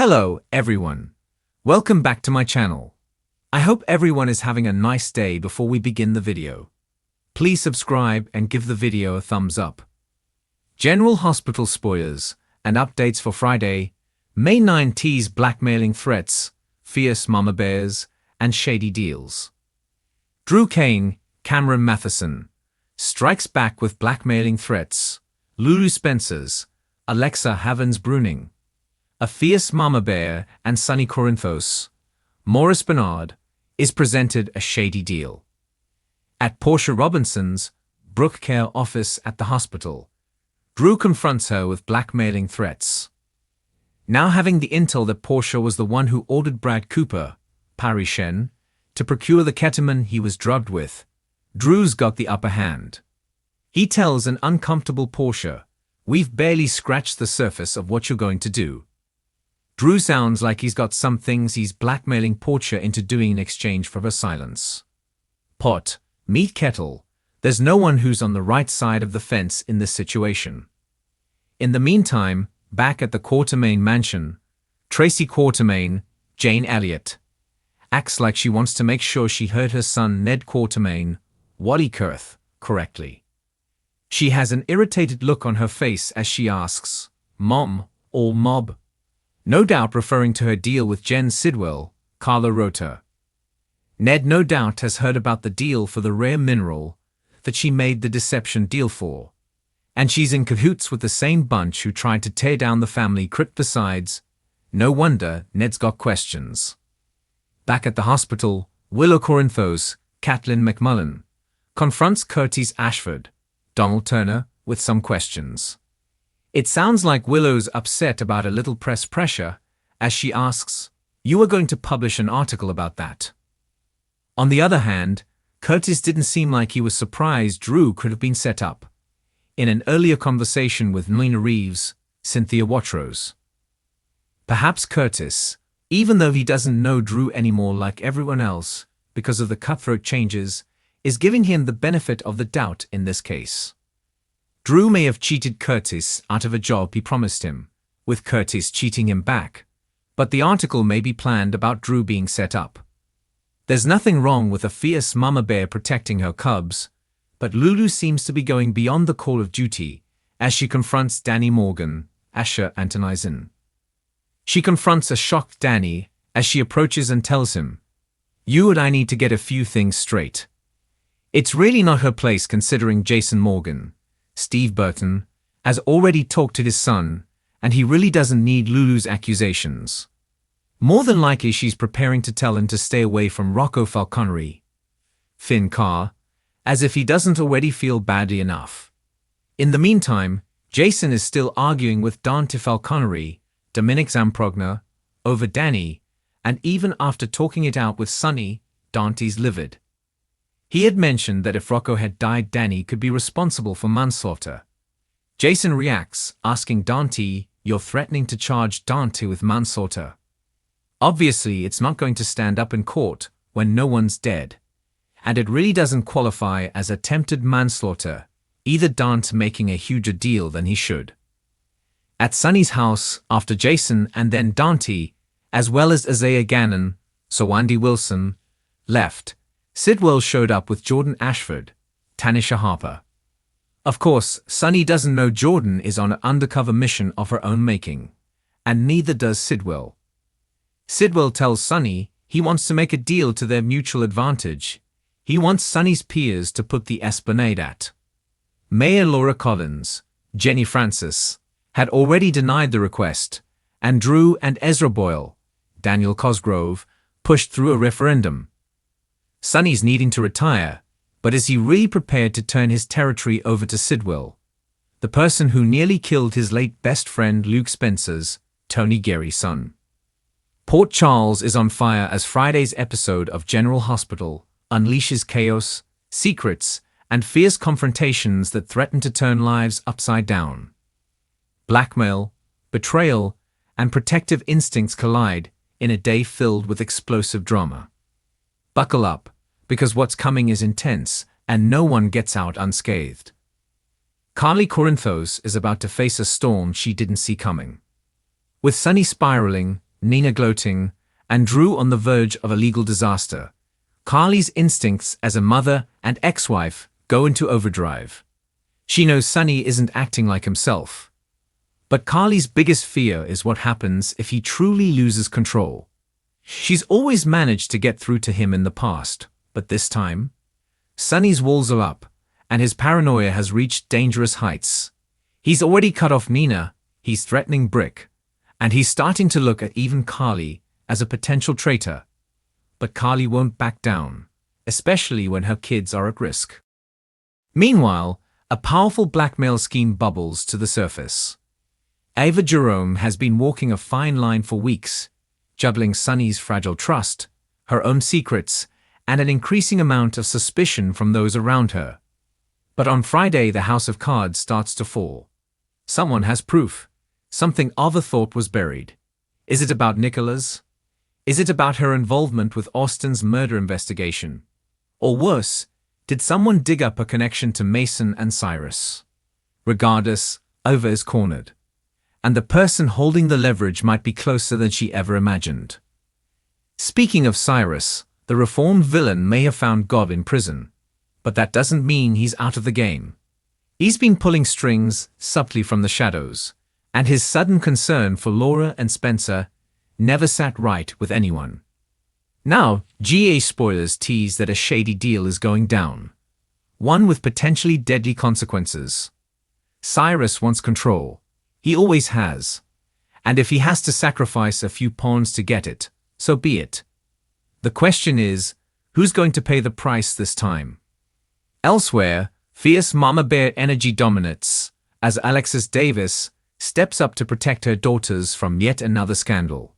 Hello, everyone. Welcome back to my channel. I hope everyone is having a nice day before we begin the video. Please subscribe and give the video a thumbs up. General Hospital spoilers and updates for Friday, May 9 tease blackmailing threats, fierce mama bears, and shady deals. Drew Kane, Cameron Mathison, strikes back with blackmailing threats, Lulu Spencer's, Alexa Havens Bruning, a fierce mama bear and Sonny Corinthos, Maurice Bernard, is presented a shady deal. At Portia Robinson's Brooke Care office at the hospital, Drew confronts her with blackmailing threats. Now having the intel that Portia was the one who ordered Brad Cooper, Paris Shen, to procure the ketamine he was drugged with, Drew's got the upper hand. He tells an uncomfortable Portia, "We've barely scratched the surface of what you're going to do." Drew sounds like he's got some things he's blackmailing Portia into doing in exchange for her silence. Pot, meet kettle, there's no one who's on the right side of the fence in this situation. In the meantime, back at the Quartermaine mansion, Tracy Quartermaine, Jane Elliott, acts like she wants to make sure she heard her son Ned Quartermaine, Wally Kurth, correctly. She has an irritated look on her face as she asks, "Mom, or Mob?" No doubt referring to her deal with Jen Sidwell, Carla wrote her. Ned no doubt has heard about the deal for the rare mineral that she made the deception deal for, and she's in cahoots with the same bunch who tried to tear down the family crypt. Besides, no wonder Ned's got questions. Back at the hospital, Willow Corinthos, Caitlin McMullen, confronts Curtis Ashford, Donald Turner, with some questions. It sounds like Willow's upset about a little press pressure, as she asks, "You were going to publish an article about that?" On the other hand, Curtis didn't seem like he was surprised Drew could have been set up. In an earlier conversation with Nina Reeves, Cynthia Watrous. Perhaps Curtis, even though he doesn't know Drew anymore like everyone else because of the cutthroat changes, is giving him the benefit of the doubt in this case. Drew may have cheated Curtis out of a job he promised him, with Curtis cheating him back, but the article may be planned about Drew being set up. There's nothing wrong with a fierce mama bear protecting her cubs, but Lulu seems to be going beyond the call of duty as she confronts Danny Morgan, Asher Antonizin. She confronts a shocked Danny as she approaches and tells him, "You and I need to get a few things straight." It's really not her place considering Jason Morgan, Steve Burton, has already talked to his son, and he really doesn't need Lulu's accusations. More than likely she's preparing to tell him to stay away from Rocco Falconery, Finn Carr, as if he doesn't already feel badly enough. In the meantime, Jason is still arguing with Dante Falconery, Dominic Zamprogna, over Danny, and even after talking it out with Sonny, Dante's livid. He had mentioned that if Rocco had died, Danny could be responsible for manslaughter. Jason reacts, asking Dante, "You're threatening to charge Dante with manslaughter. Obviously, it's not going to stand up in court when no one's dead. And it really doesn't qualify as attempted manslaughter, either Dante making a huger deal than he should." At Sonny's house, after Jason and then Dante, as well as Isaiah Gannon, Sawandi Wilson, left, Sidwell showed up with Jordan Ashford, Tanisha Harper. Of course, Sonny doesn't know Jordan is on an undercover mission of her own making, and neither does Sidwell. Sidwell tells Sonny he wants to make a deal to their mutual advantage. He wants Sonny's peers to put the esplanade at. Mayor Laura Collins, Jenny Francis, had already denied the request, and Drew and Ezra Boyle, Daniel Cosgrove, pushed through a referendum. Sonny's needing to retire, but is he really prepared to turn his territory over to Sidwell, the person who nearly killed his late best friend Luke Spencer's, Tony Gary's son? Port Charles is on fire as Friday's episode of General Hospital unleashes chaos, secrets, and fierce confrontations that threaten to turn lives upside down. Blackmail, betrayal, and protective instincts collide in a day filled with explosive drama. Buckle up, because what's coming is intense, and no one gets out unscathed. Carly Corinthos is about to face a storm she didn't see coming. With Sonny spiraling, Nina gloating, and Drew on the verge of a legal disaster, Carly's instincts as a mother and ex-wife go into overdrive. She knows Sonny isn't acting like himself. But Carly's biggest fear is what happens if he truly loses control. She's always managed to get through to him in the past, but this time, Sonny's walls are up, and his paranoia has reached dangerous heights. He's already cut off Nina, he's threatening Brick, and he's starting to look at even Carly as a potential traitor. But Carly won't back down, especially when her kids are at risk. Meanwhile, a powerful blackmail scheme bubbles to the surface. Ava Jerome has been walking a fine line for weeks, juggling Sonny's fragile trust, her own secrets, and an increasing amount of suspicion from those around her. But on Friday, the house of cards starts to fall. Someone has proof. Something Ava thought was buried. Is it about Nicholas? Is it about her involvement with Austin's murder investigation? Or worse, did someone dig up a connection to Mason and Cyrus? Regardless, Ava is cornered. And the person holding the leverage might be closer than she ever imagined. Speaking of Cyrus, the reformed villain may have found God in prison, but that doesn't mean he's out of the game. He's been pulling strings subtly from the shadows, and his sudden concern for Laura and Spencer never sat right with anyone. Now, GA spoilers tease that a shady deal is going down, one with potentially deadly consequences. Cyrus wants control. He always has. And if he has to sacrifice a few pawns to get it, so be it. The question is, who's going to pay the price this time? Elsewhere, fierce mama bear energy dominates as Alexis Davis steps up to protect her daughters from yet another scandal.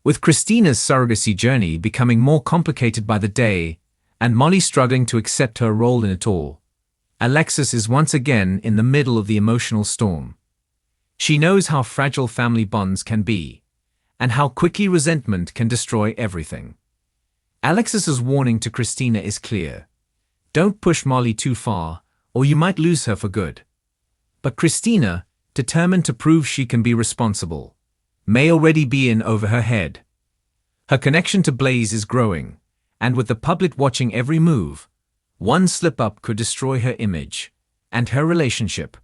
With Christina's surrogacy journey becoming more complicated by the day and Molly struggling to accept her role in it all, Alexis is once again in the middle of the emotional storm. She knows how fragile family bonds can be, and how quickly resentment can destroy everything. Alexis's warning to Christina is clear. Don't push Molly too far, or you might lose her for good. But Christina, determined to prove she can be responsible, may already be in over her head. Her connection to Blaze is growing, and with the public watching every move, one slip-up could destroy her image and her relationship.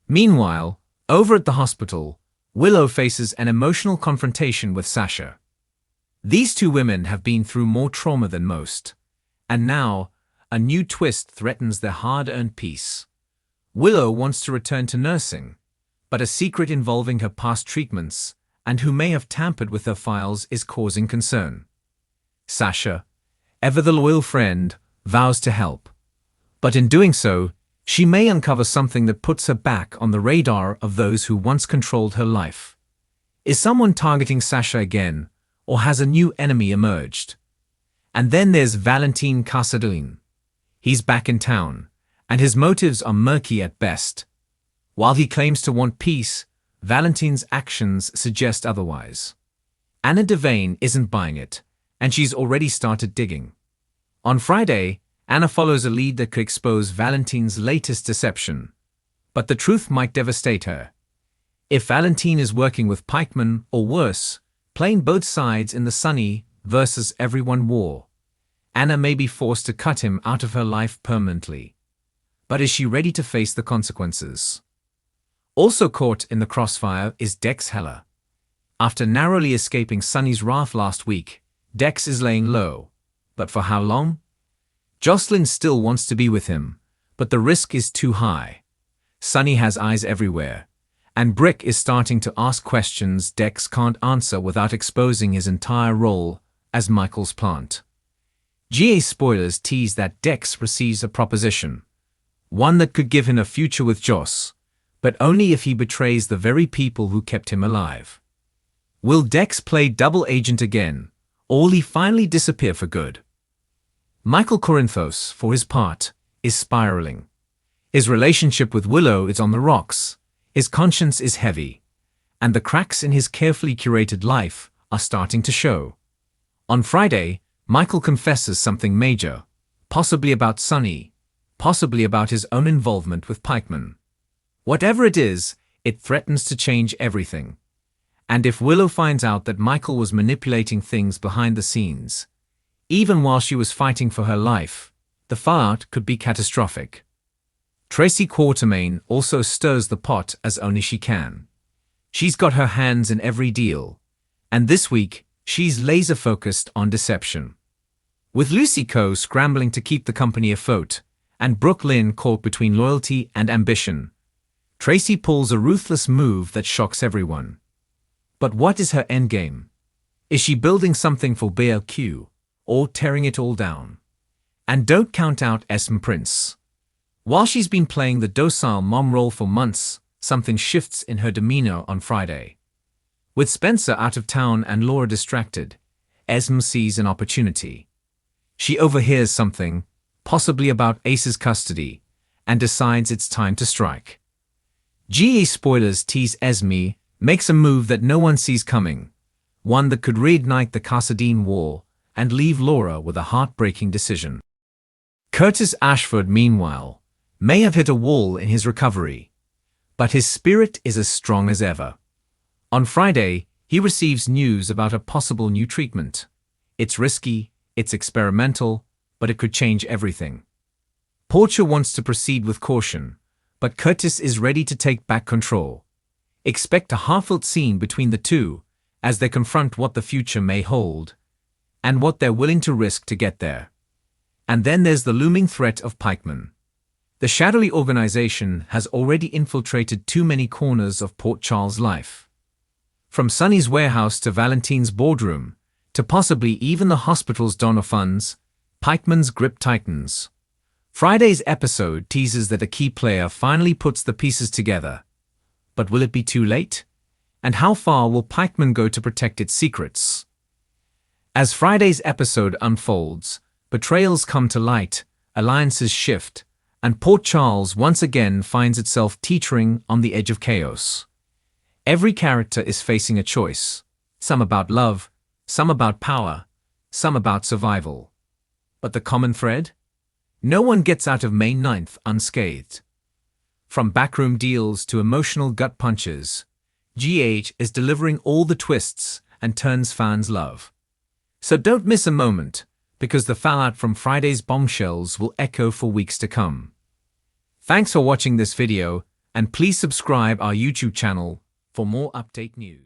Meanwhile, over at the hospital, Willow faces an emotional confrontation with Sasha. These two women have been through more trauma than most, and now a new twist threatens their hard-earned peace. Willow wants to return to nursing, but a secret involving her past treatments and who may have tampered with her files is causing concern. Sasha, ever the loyal friend, vows to help, but in doing so, she may uncover something that puts her back on the radar of those who once controlled her life. Is someone targeting Sasha again, or has a new enemy emerged? And then there's Valentin Casadolin. He's back in town, and his motives are murky at best. While he claims to want peace, Valentin's actions suggest otherwise. Anna Devane isn't buying it, and she's already started digging. On Friday, Anna follows a lead that could expose Valentin's latest deception. But the truth might devastate her. If Valentin is working with pikemen, or worse, playing both sides in the Sonny versus everyone war, Anna may be forced to cut him out of her life permanently. But is she ready to face the consequences? Also caught in the crossfire is Dex Heller. After narrowly escaping Sonny's wrath last week, Dex is laying low. But for how long? Jocelyn still wants to be with him, but the risk is too high. Sonny has eyes everywhere, and Brick is starting to ask questions Dex can't answer without exposing his entire role as Michael's plant. GA spoilers tease that Dex receives a proposition, one that could give him a future with Joss, but only if he betrays the very people who kept him alive. Will Dex play double agent again, or will he finally disappear for good? Michael Corinthos, for his part, is spiraling. His relationship with Willow is on the rocks, his conscience is heavy, and the cracks in his carefully curated life are starting to show. On Friday, Michael confesses something major, possibly about Sonny, possibly about his own involvement with pikemen. Whatever it is, it threatens to change everything. And if Willow finds out that Michael was manipulating things behind the scenes, even while she was fighting for her life, the fallout could be catastrophic. Tracy Quartermain also stirs the pot as only she can. She's got her hands in every deal, and this week, she's laser-focused on deception. With Lucy Coe scrambling to keep the company afloat, and Brooke Lynn caught between loyalty and ambition, Tracy pulls a ruthless move that shocks everyone. But what is her endgame? Is she building something for BLQ, or tearing it all down? And don't count out Esme Prince. While she's been playing the docile mom role for months, something shifts in her demeanor on Friday. With Spencer out of town and Laura distracted, Esme sees an opportunity. She overhears something, possibly about Ace's custody, and decides it's time to strike. GA spoilers tease Esme makes a move that no one sees coming, one that could reignite the Casadine War and leave Laura with a heartbreaking decision. Curtis Ashford, meanwhile, may have hit a wall in his recovery, but his spirit is as strong as ever. On Friday, he receives news about a possible new treatment. It's risky, it's experimental, but it could change everything. Portia wants to proceed with caution, but Curtis is ready to take back control. Expect a heartfelt scene between the two as they confront what the future may hold and what they're willing to risk to get there. And then there's the looming threat of pikemen. The shadowy organization has already infiltrated too many corners of Port Charles' life. From Sonny's warehouse to Valentine's boardroom, to possibly even the hospital's donor funds, pikemen's grip tightens. Friday's episode teases that a key player finally puts the pieces together. But will it be too late? And how far will pikemen go to protect its secrets? As Friday's episode unfolds, betrayals come to light, alliances shift, and Port Charles once again finds itself teetering on the edge of chaos. Every character is facing a choice, some about love, some about power, some about survival. But the common thread? No one gets out of May 9th unscathed. From backroom deals to emotional gut punches, GH is delivering all the twists and turns fans love. So don't miss a moment, because the fallout from Friday's bombshells will echo for weeks to come. Thanks for watching this video, and please subscribe our YouTube channel for more update news.